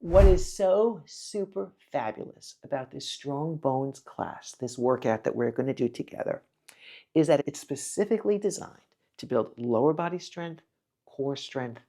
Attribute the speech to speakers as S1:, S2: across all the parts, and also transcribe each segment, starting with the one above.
S1: What is so super fabulous about this Strong Bones class, this workout that we're going to do together, is that it's specifically designed to build lower body strength, core strength,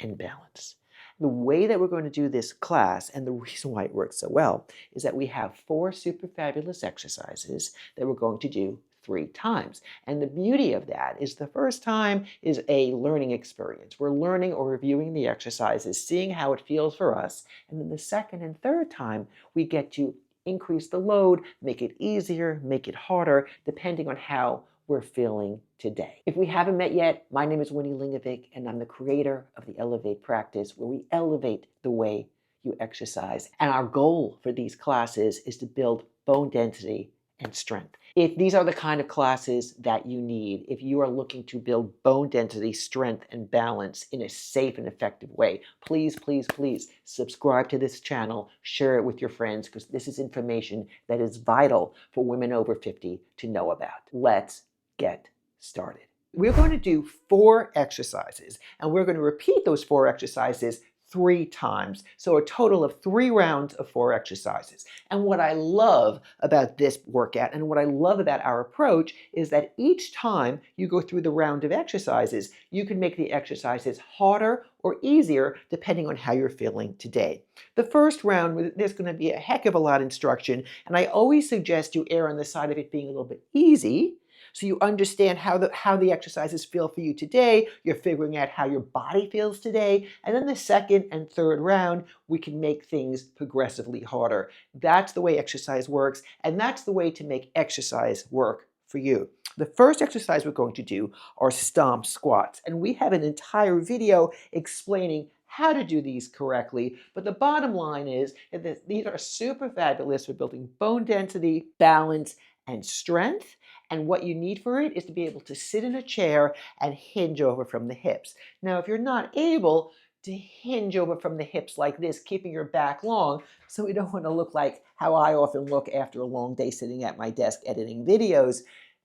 S1: and balance. The way that we're going to do this class, and the reason why it works so well, is that we have 4 super fabulous exercises that we're going to do 3 times. And the beauty of that is the first time is a learning experience. We're learning or reviewing the exercises, seeing how it feels for us. And then the second and third time, we get to increase the load, make it easier, make it harder, depending on how we're feeling today. If we haven't met yet, my name is Wini Linguvic, and I'm the creator of the Elevate practice, where we elevate the way you exercise. And our goal for these classes is to build bone density and strength. If these are the kind of classes that you need, if you are looking to build bone density, strength, and balance in a safe and effective way, please, please, please subscribe to this channel, share it with your friends, because this is information that is vital for women over 50 to know about. Let's get started. We're going to do 4 exercises, and we're going to repeat those 4 exercises 3 times. So a total of 3 rounds of 4 exercises. And what I love about this workout and what I love about our approach is that each time you go through the round of exercises, you can make the exercises harder or easier depending on how you're feeling today. The first round, there's going to be a heck of a lot of instruction, and I always suggest you err on the side of it being a little bit easy, so you understand how the exercises feel for you today. You're figuring out how your body feels today. And then the second and third round, we can make things progressively harder. That's the way exercise works, and that's the way to make exercise work for you. The first exercise we're going to do are stomp squats, and we have an entire video explaining how to do these correctly, but the bottom line is that these are super fabulous for building bone density, balance, and strength. And what you need for it is to be able to sit in a chair and hinge over from the hips. Now, if you're not able to hinge over from the hips like this, keeping your back long, so we don't want to look like how I often look after a long day sitting at my desk editing videos,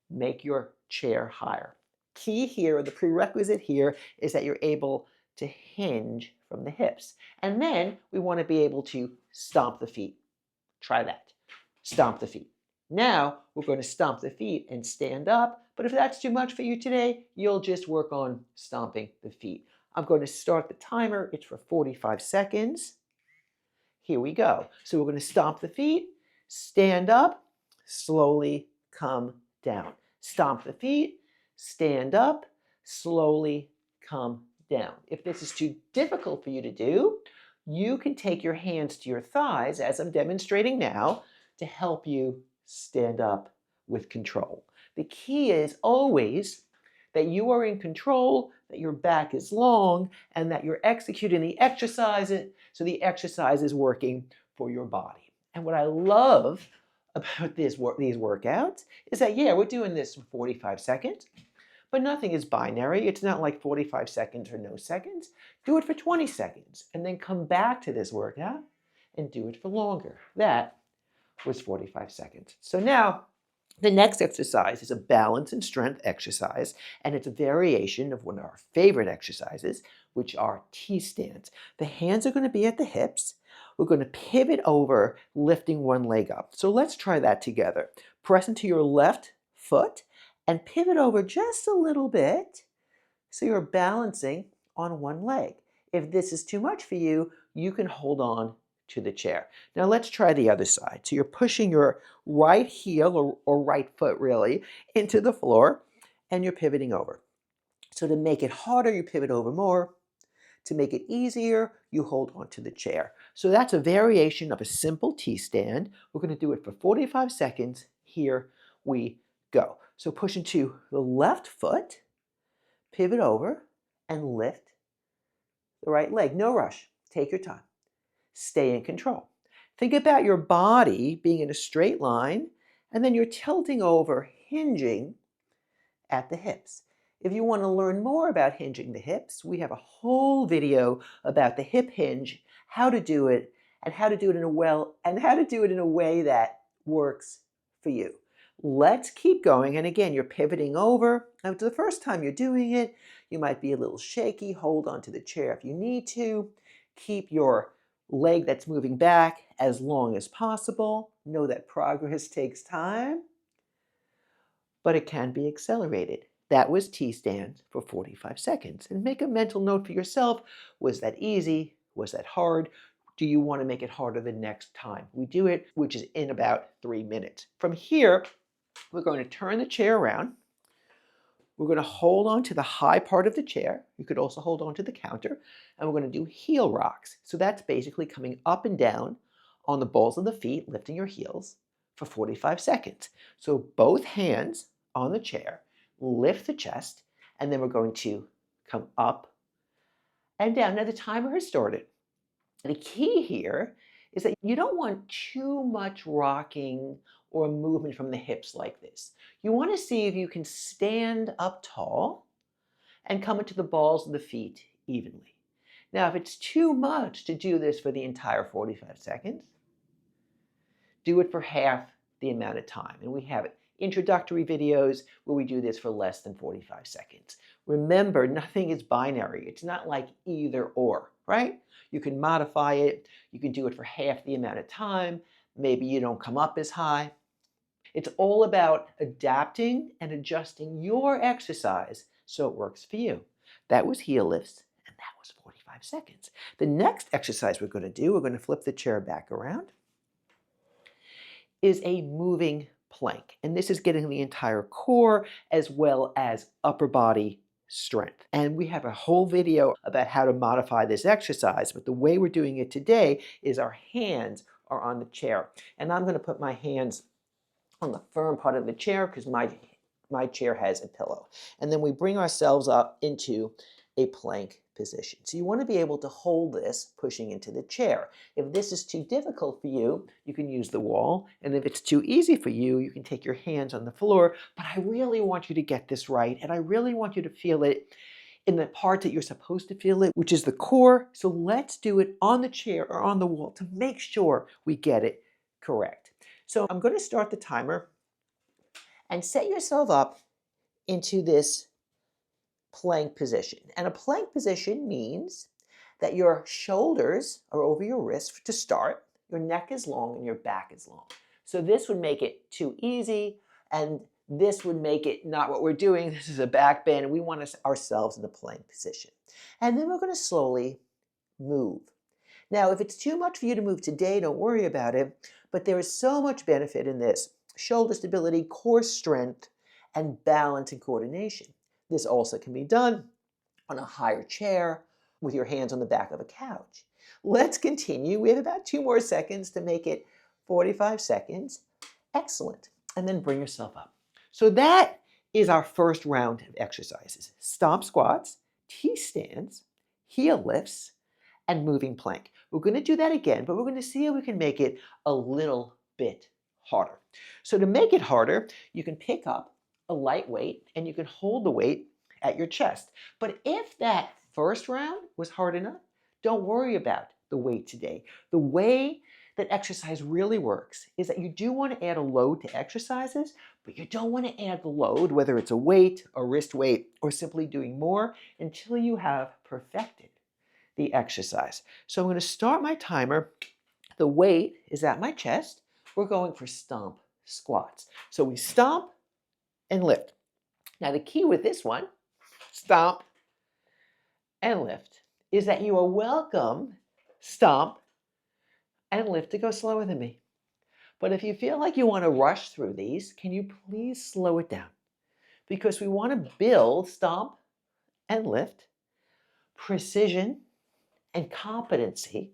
S1: make your chair higher. Key here, the prerequisite here, is that you're able to hinge from the hips. And then we want to be able to stomp the feet. Try that. Stomp the feet. Now, we're going to stomp the feet and stand up, but if that's too much for you today, you'll just work on stomping the feet. I'm going to start the timer. It's for 45 seconds. Here we go. So we're going to stomp the feet, stand up, slowly come down. Stomp the feet, stand up, slowly come down. If this is too difficult for you to do, you can take your hands to your thighs, as I'm demonstrating now, to help you stand up with control. The key is always that you are in control, that your back is long, and that you're executing the exercise so the exercise is working for your body. And what I love about these workouts is that, yeah, we're doing this for 45 seconds, but nothing is binary. It's not like 45 seconds or no seconds. Do it for 20 seconds, and then come back to this workout and do it for longer. That was 45 seconds. So now, the next exercise is a balance and strength exercise, and it's a variation of one of our favorite exercises, which are T-stands. The hands are going to be at the hips. We're going to pivot over, lifting one leg up. So let's try that together. Press into your left foot and pivot over just a little bit so you're balancing on one leg. If this is too much for you, you can hold on to the chair. Now let's try the other side. So you're pushing your right heel or right foot really into the floor, and you're pivoting over. So to make it harder, you pivot over more. To make it easier, you hold onto the chair. So that's a variation of a simple T-stand. We're going to do it for 45 seconds. Here we go. So push into the left foot, pivot over, and lift the right leg. No rush. Take your time. Stay in control. Think about your body being in a straight line, and then you're tilting over, hinging at the hips. If you want to learn more about hinging the hips, we have a whole video about the hip hinge, how to do it, and how to do it in a way that works for you. Let's keep going. And again, you're pivoting over. Now, the first time you're doing it, you might be a little shaky. Hold on to the chair if you need to. Keep your leg that's moving back as long as possible. Know that progress takes time, but it can be accelerated. That was T-stand for 45 seconds. And make a mental note for yourself. Was that easy? Was that hard? Do you want to make it harder the next time we do it, which is in about 3 minutes? From here, we're going to turn the chair around. We're going to hold on to the high part of the chair. You could also hold on to the counter. And we're going to do heel rocks. So that's basically coming up and down on the balls of the feet, lifting your heels for 45 seconds. So both hands on the chair, lift the chest, and then we're going to come up and down. Now the timer has started. The key here is that you don't want too much rocking or movement from the hips like this. You want to see if you can stand up tall and come into the balls of the feet evenly. Now, if it's too much to do this for the entire 45 seconds, do it for half the amount of time. And we have introductory videos where we do this for less than 45 seconds. Remember, nothing is binary. It's not like either or, right? You can modify it. You can do it for half the amount of time. Maybe you don't come up as high. It's all about adapting and adjusting your exercise so it works for you. That was heel lifts, and that was 45 seconds. The next exercise we're going to do, we're going to flip the chair back around, is a moving plank. And this is getting the entire core as well as upper body strength. And we have a whole video about how to modify this exercise, but the way we're doing it today is our hands are on the chair. And I'm going to put my hands on the firm part of the chair because my chair has a pillow. And then we bring ourselves up into a plank position. So you want to be able to hold this pushing into the chair. If this is too difficult for you, you can use the wall. And if it's too easy for you, you can take your hands on the floor. But I really want you to get this right. And I really want you to feel it in the part that you're supposed to feel it, which is the core. So let's do it on the chair or on the wall to make sure we get it correct. So I'm going to start the timer and set yourself up into this plank position. And a plank position means that your shoulders are over your wrists to start, your neck is long, and your back is long. So this would make it too easy, and this would make it not what we're doing. This is a back bend, and we want ourselves in the plank position. And then we're going to slowly move. Now, if it's too much for you to move today, don't worry about it, but there is so much benefit in this. Shoulder stability, core strength, and balance and coordination. This also can be done on a higher chair with your hands on the back of a couch. Let's continue. We have about 2 more seconds to make it 45 seconds. Excellent. And then bring yourself up. So that is our first round of exercises. Stomp squats, T-stands, heel lifts, and moving plank. We're going to do that again, but we're going to see if we can make it a little bit harder. So to make it harder, you can pick up a light weight and you can hold the weight at your chest. But if that first round was hard enough, don't worry about the weight today. The way that exercise really works is that you do want to add a load to exercises, but you don't want to add the load, whether it's a weight, a wrist weight, or simply doing more until you have perfected the exercise. So I'm going to start my timer. The weight is at my chest. We're going for stomp squats. So we stomp and lift. Now the key with this one, stomp and lift, is that you are welcome, stomp and lift, to go slower than me. But if you feel like you want to rush through these, can you please slow it down? Because we want to build stomp and lift, precision and competency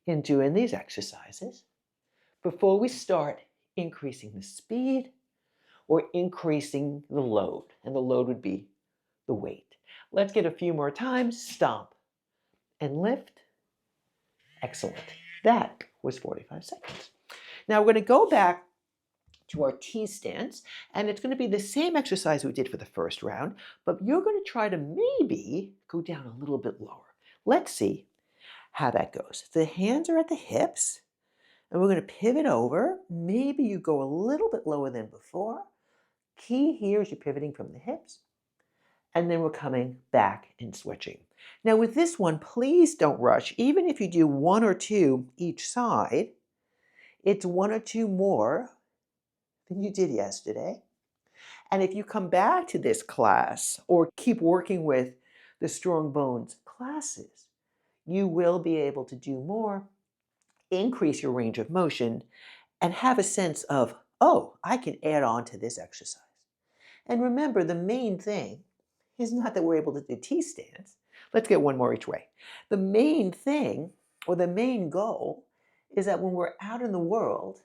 S1: in doing these exercises before we start increasing the speed or increasing the load. And the load would be the weight. Let's get a few more times. Stomp and lift. Excellent. That was 45 seconds. Now we're going to go back to our T-stance, and it's going to be the same exercise we did for the first round, but you're going to try to maybe go down a little bit lower. Let's see how that goes. The hands are at the hips, and we're going to pivot over. Maybe you go a little bit lower than before. Key here is you're pivoting from the hips, and then we're coming back and switching. Now with this one, please don't rush. Even if you do 1 or 2 each side, it's 1 or 2 more than you did yesterday. And if you come back to this class or keep working with the strong bones classes, you will be able to do more, increase your range of motion, and have a sense of, oh, I can add on to this exercise. And remember, the main thing is not that we're able to do T-stands. Let's get one more each way. The main thing, or the main goal, is that when we're out in the world,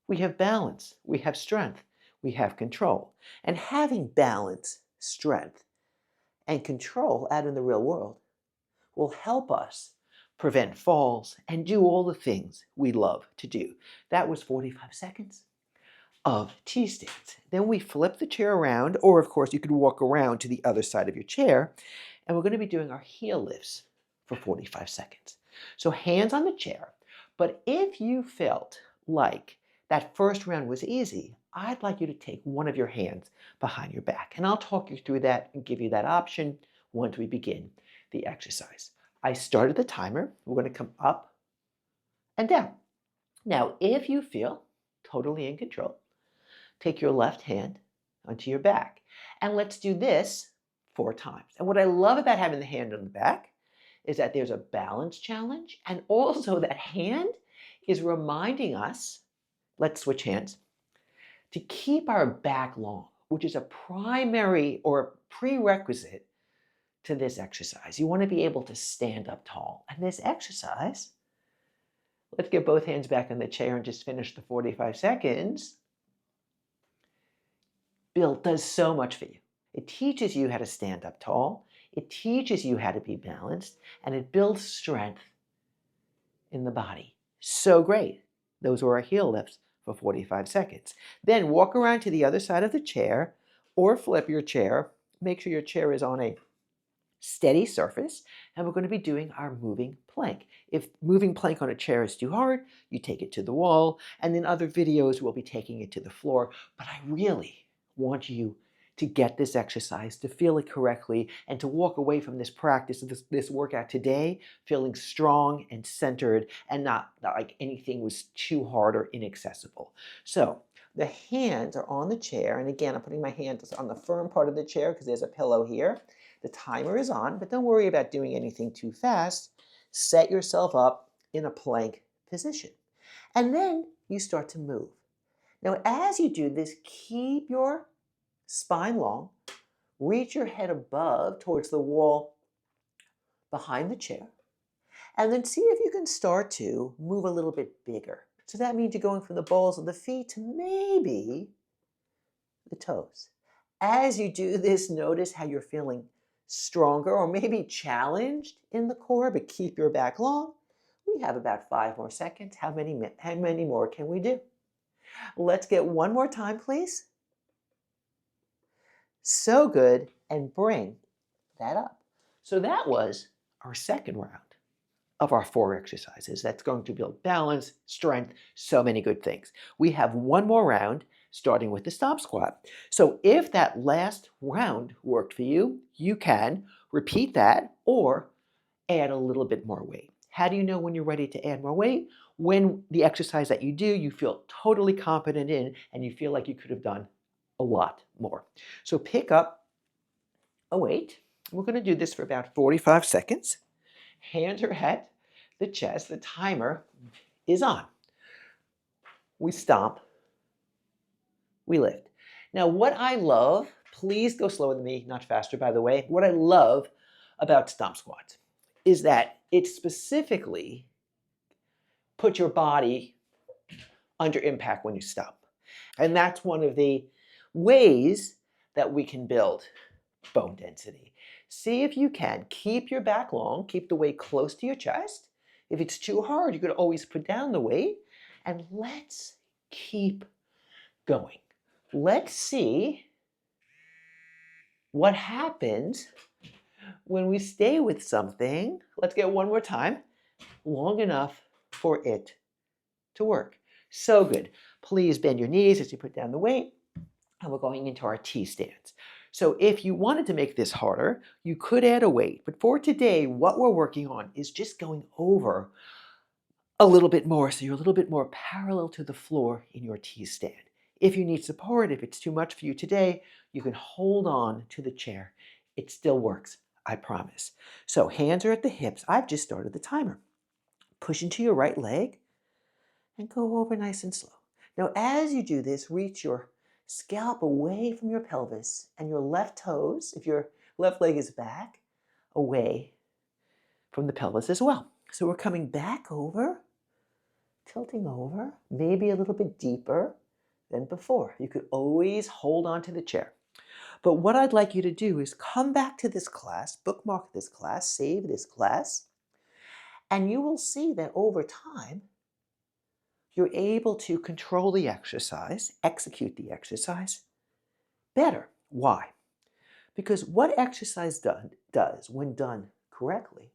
S1: we have balance, we have strength, we have control. And having balance, strength, and control out in the real world will help us prevent falls and do all the things we love to do. That was 45 seconds of T-stands. Then we flip the chair around, or of course you could walk around to the other side of your chair, and we're going to be doing our heel lifts for 45 seconds. So hands on the chair, but if you felt like that first round was easy, I'd like you to take one of your hands behind your back, and I'll talk you through that and give you that option once we begin the exercise. I started the timer. We're going to come up and down. Now, if you feel totally in control, take your left hand onto your back. And let's do this 4 times. And what I love about having the hand on the back is that there's a balance challenge. And also that hand is reminding us, let's switch hands, to keep our back long, which is a primary or prerequisite to this exercise. You want to be able to stand up tall. And this exercise, let's get both hands back in the chair and just finish the 45 seconds. Bill does so much for you. It teaches you how to stand up tall. It teaches you how to be balanced, and it builds strength in the body. So great. Those were our heel lifts for 45 seconds. Then walk around to the other side of the chair or flip your chair. Make sure your chair is on a steady surface, and we're going to be doing our moving plank. If moving plank on a chair is too hard, you take it to the wall, and in other videos we'll be taking it to the floor. But I really want you to get this exercise, to feel it correctly, and to walk away from this practice, this workout today, feeling strong and centered, and not like anything was too hard or inaccessible. So the hands are on the chair, and again, I'm putting my hands on the firm part of the chair because there's a pillow here. The timer is on, but don't worry about doing anything too fast. Set yourself up in a plank position. And then you start to move. Now, as you do this, keep your spine long. Reach your head above towards the wall behind the chair. And then see if you can start to move a little bit bigger. So that means you're going from the balls of the feet to maybe the toes. As you do this, notice how you're feeling stronger or maybe challenged in the core, but keep your back long. We have about 5 more seconds. How many more can we do? Let's get one more time, please. So good, and bring that up. So that was our second round of our 4 exercises. That's going to build balance, strength, so many good things. We have one more round starting with the Stomp squat. So if that last round worked for you, you can repeat that or add a little bit more weight. How do you know when you're ready to add more weight? When the exercise that you do, you feel totally confident in and you feel like you could have done a lot more. So pick up a weight. We're going to do this for about 45 seconds. Hands are at the chest. The timer is on. We stomp. We lift. Now, what I love, please go slower than me, not faster, by the way. What I love about Stomp squats is that it specifically puts your body under impact when you stomp. And that's one of the ways that we can build bone density. See if you can keep your back long, keep the weight close to your chest. If it's too hard, you could always put down the weight. And let's keep going. Let's see what happens when we stay with something. Let's get one more time, long enough for it to work. So good. Please bend your knees as you put down the weight. And we're going into our T-stands. So if you wanted to make this harder, you could add a weight. But for today, what we're working on is just going over a little bit more so you're a little bit more parallel to the floor in your T-stand. If you need support, if it's too much for you today, you can hold on to the chair. It still works, I promise. So hands are at the hips. I've just started the timer. Push into your right leg and go over nice and slow. Now, as you do this, reach your scalp away from your pelvis and your left toes, if your left leg is back, away from the pelvis as well. So we're coming back over, tilting over, maybe a little bit deeper than before. You could always hold on to the chair. But what I'd like you to do is come back to this class, bookmark this class, save this class, and you will see that over time, you're able to control the exercise, execute the exercise better. Why? Because what exercise does when done correctly,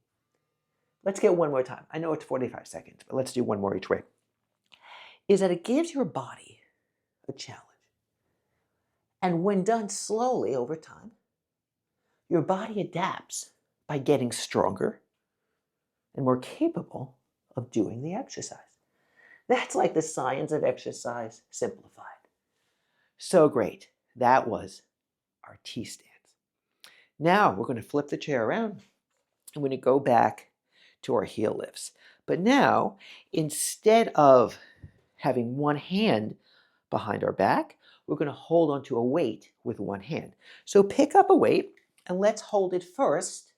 S1: let's get one more time. I know it's 45 seconds, but let's do one more each way, is that it gives your body a challenge. And when done slowly over time, your body adapts by getting stronger and more capable of doing the exercise. That's like the science of exercise simplified. So great. That was our T-stands. Now we're going to flip the chair around. I'm going to go back to our heel lifts. But now, instead of having one hand behind our back, we're going to hold onto a weight with one hand. So pick up a weight and let's hold it first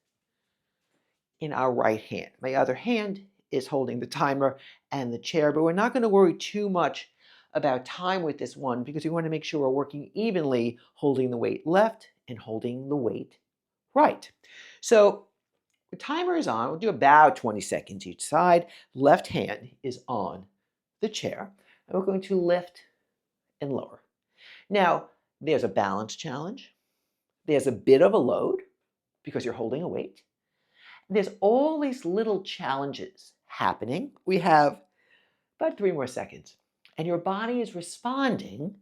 S1: in our right hand. My other hand is holding the timer and the chair, but we're not going to worry too much about time with this one because we want to make sure we're working evenly, holding the weight left and holding the weight right. So the timer is on. We'll do about 20 seconds each side. Left hand is on the chair, and we're going to lift and lower. Now, there's a balance challenge. There's a bit of a load because you're holding a weight. There's all these little challenges happening. We have about 3 more seconds. And your body is responding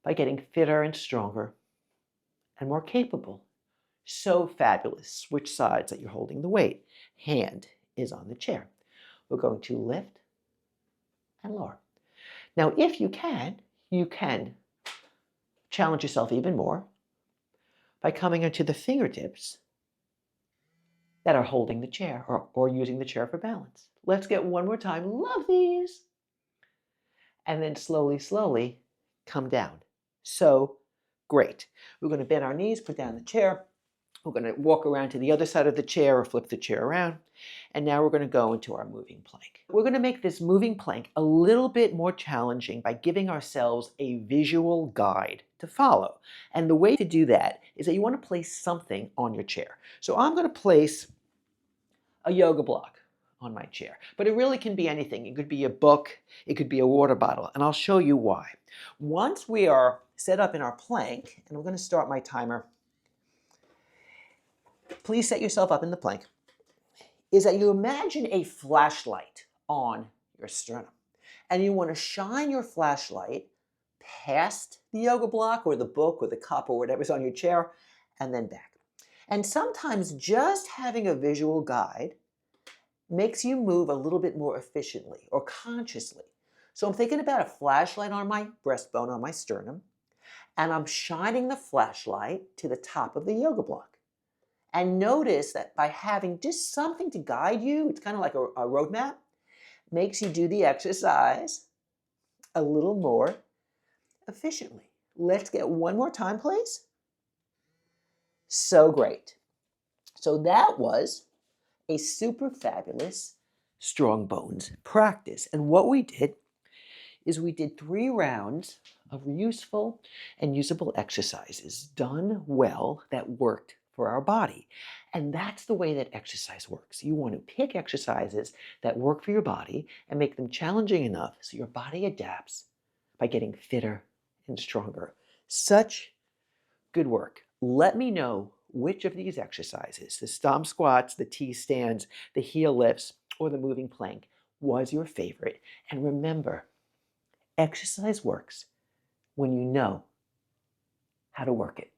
S1: by getting fitter and stronger and more capable. So fabulous. Switch sides that you're holding the weight. Hand is on the chair. We're going to lift and lower. Now, if you can challenge yourself even more by coming onto the fingertips that are holding the chair or using the chair for balance. Let's get one more time. Love these. And then slowly, slowly come down. So great. We're going to bend our knees, put down the chair. We're going to walk around to the other side of the chair or flip the chair around. And now we're going to go into our moving plank. We're going to make this moving plank a little bit more challenging by giving ourselves a visual guide to follow. And the way to do that is that you want to place something on your chair. So I'm going to place a yoga block on my chair, but it really can be anything. It could be a book, it could be a water bottle, and I'll show you why. Once we are set up in our plank, and I'm going to start my timer, please set yourself up in the plank, is that you imagine a flashlight on your sternum, and you want to shine your flashlight past the yoga block or the book or the cup or whatever's on your chair, and then back. And sometimes just having a visual guide makes you move a little bit more efficiently or consciously. So I'm thinking about a flashlight on my breastbone, on my sternum, and I'm shining the flashlight to the top of the yoga block. And notice that by having just something to guide you, it's kind of like a roadmap, makes you do the exercise a little more efficiently. Let's get one more time, please. So great. So that was a super fabulous strong bones practice. And what we did is we did 3 rounds of useful and usable exercises done well that worked for our body. And that's the way that exercise works. You want to pick exercises that work for your body and make them challenging enough so your body adapts by getting fitter and stronger. Such good work. Let me know which of these exercises, the stomp squats, the T-stands, the heel lifts, or the moving plank, was your favorite. And remember, exercise works when you know how to work it.